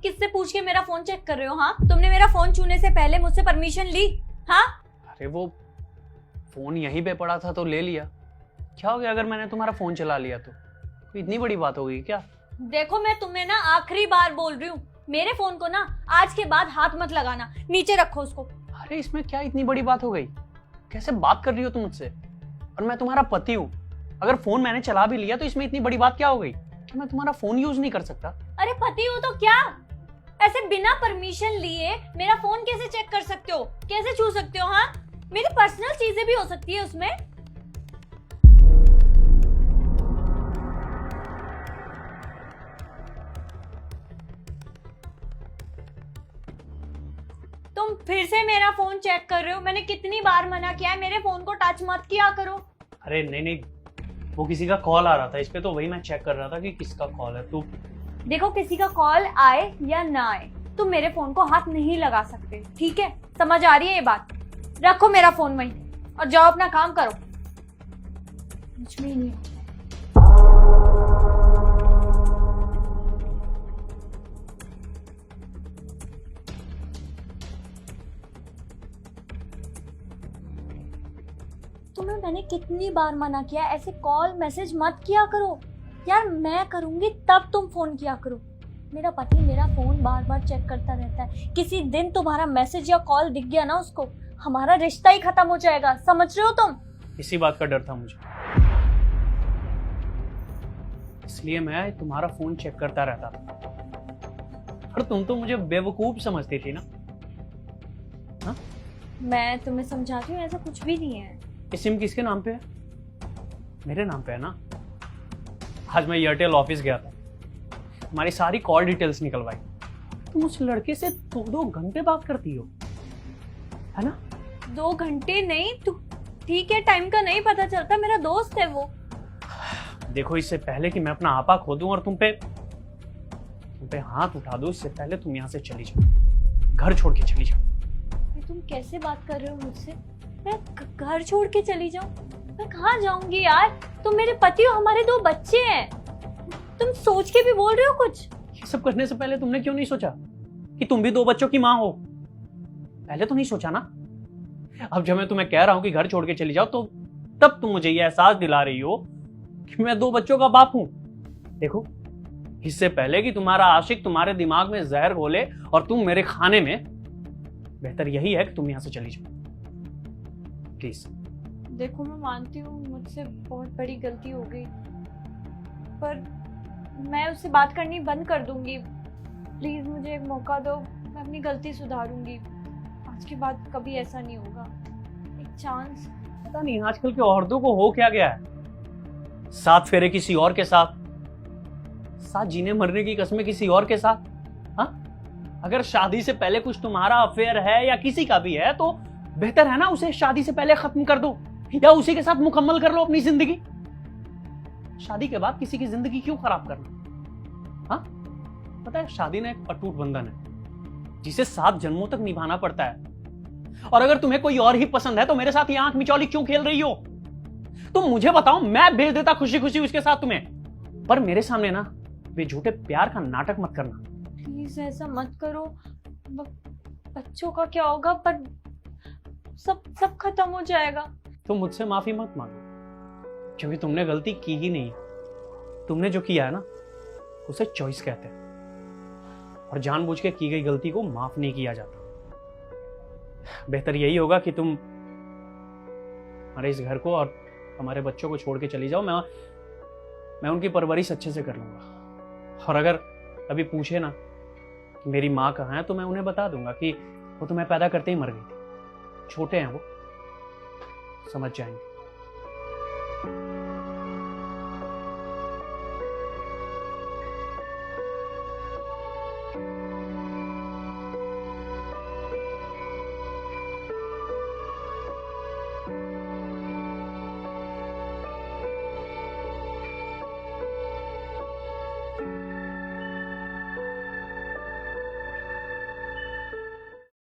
किससे पूछ के मेरा फोन चेक कर रहे हो? हाँ, तुमने मेरा फोन छूने से पहले मुझसे परमिशन ली? हाँ, अरे वो फोन यहीं पे पड़ा था तो ले लिया। क्या हो गया अगर मैंने तुम्हारा फोन चला लिया तो? कोई इतनी बड़ी बात हो गई क्या? देखो मैं तुम्हें ना आखिरी बार बोल रही हूँ, मेरे फोन को ना आज के बाद हाथ मत लगाना, नीचे रखो उसको। अरे इसमें क्या इतनी बड़ी बात हो गई? कैसे बात कर रही हो तुम मुझसे? और मैं तुम्हारा पति हूँ। अगर फोन मैंने चला भी लिया तो इसमें इतनी बड़ी बात क्या हो गई? क्या मैं तुम्हारा फोन यूज नहीं कर सकता? अरे पति हो तो क्या, ऐसे बिना परमिशन लिए मेरा फोन कैसे चेक कर सकते हो, कैसे छू सकते हो? हाँ, मेरी पर्सनल चीजें भी हो सकती है उसमें। तुम फिर से मेरा फोन चेक कर रहे हो। मैंने कितनी बार मना किया है मेरे फोन को टच मत किया करो। अरे नहीं नहीं, वो किसी का कॉल आ रहा था इस पे, तो वही मैं चेक कर रहा था कि किसका कॉल है। तू देखो, किसी का कॉल आए या ना आए, तुम मेरे फोन को हाथ नहीं लगा सकते, ठीक है? समझ आ रही है ये बात? रखो मेरा फोन वहीं और जाओ अपना काम करो। मुझ में ही नहीं आता। तुम्हें मैंने कितनी बार मना किया, ऐसे कॉल मैसेज मत किया करो यार। मैं करूंगी तब तुम फोन किया करो। मेरा पति मेरा फोन बार बार चेक करता रहता है। किसी दिन तुम्हारा मैसेज या कॉल दिख गया ना उसको, हमारा रिश्ता ही खत्म हो जाएगा। समझ रहे हो तुम? इसी बात का डर था मुझे, इसलिए मैं तुम्हारा फोन चेक करता रहता था। और तुम तो मुझे बेवकूफ समझती थी ना? हाँ? मैं तुम्हें समझाती हूँ, ऐसा कुछ भी नहीं है। ये सिम किसके नाम पे है? मेरे नाम पे है ना? आज मैं एयरटेल ऑफिस गया था, हमारी सारी कॉल डिटेल्स निकलवाई। तुम उस लड़के से 2 घंटे बात करती हो, है ना? 2 घंटे नहीं, तू ठीक है, टाइम का नहीं पता चलता, मेरा दोस्त है वो। देखो, इससे पहले कि मैं अपना आपा खो दूं और तुम पे हाथ उठा दूं, इससे पहले तुम यहाँ से चली जाओ, घर छोड़ के चली जाओ। तुम कैसे बात कर रहे हो मुझसे? मैं घर छोड़ के चली जाऊं? मैं कहाँ जाऊंगी यार? तुम मेरे पति हो, हमारे 2 बच्चे हैं। तुम सोच के भी बोल रहे हो कुछ? ये सब करने से पहले तुमने क्यों नहीं सोचा कि तुम भी 2 बच्चों की माँ हो? पहले तो नहीं सोचा ना? अब जब मैं तुम्हें कह रहा हूं कि घर छोड़ के चली जाओ, तो तब तुम मुझे ये एहसास दिला रही हो कि मैं 2 बच्चों का बाप हूं। देखो, इससे पहले कि तुम्हारा आशिक तुम्हारे दिमाग में जहर घोले और तुम मेरे खाने में, बेहतर यही है कि तुम यहां से चली जाओ प्लीज। देखो, मैं मानती हूँ मुझसे बहुत बड़ी गलती हो गई, पर मैं उससे बात करनी बंद कर दूंगी। प्लीज मुझे एक मौका दो, मैं अपनी गलती सुधारूंगी। आज के बाद कभी ऐसा नहीं होगा। एक चांस। पता नहीं आजकल के औरतों को हो क्या गया है, 7 फेरे किसी और के साथ, 7 जीने मरने की कस्में किसी और के साथ। हाँ, अगर शादी से पहले कुछ तुम्हारा अफेयर है या किसी का भी है तो बेहतर है ना उसे शादी से पहले खत्म कर दो, या उसी के साथ मुकम्मल कर लो अपनी जिंदगी। शादी के बाद किसी की जिंदगी क्यों खराब करना? हाँ, पता है, शादी ना एक अटूट बंधन है जिसे 7 जन्मों तक निभाना पड़ता है। और अगर तुम्हें कोई और ही पसंद है तो मेरे साथ ये आंख मिचौली क्यों खेल रही हो? तुम मुझे बताओ, मैं भेज देता खुशी खुशी उसके साथ तुम्हें, पर मेरे सामने ना वे झूठे प्यार का नाटक मत करना। प्लीज ऐसा मत करो। बच्चों का क्या होगा? पर सब खत्म हो जाएगा। तुम मुझसे माफी मत मांगो, क्योंकि तुमने गलती की ही नहीं। तुमने जो किया है ना, उसे चॉइस कहते हैं, और जानबूझ के की गई गलती को माफ नहीं किया जाता। बेहतर यही होगा कि तुम हमारे इस घर को और हमारे बच्चों को छोड़ के चली जाओ। मैं उनकी परवरिश अच्छे से कर लूंगा, और अगर कभी पूछे ना कि मेरी माँ कहाँ है, तो मैं उन्हें बता दूंगा कि वो तुम्हें पैदा करते ही मर गई थी। छोटे हैं वो, समझ जाएंगे।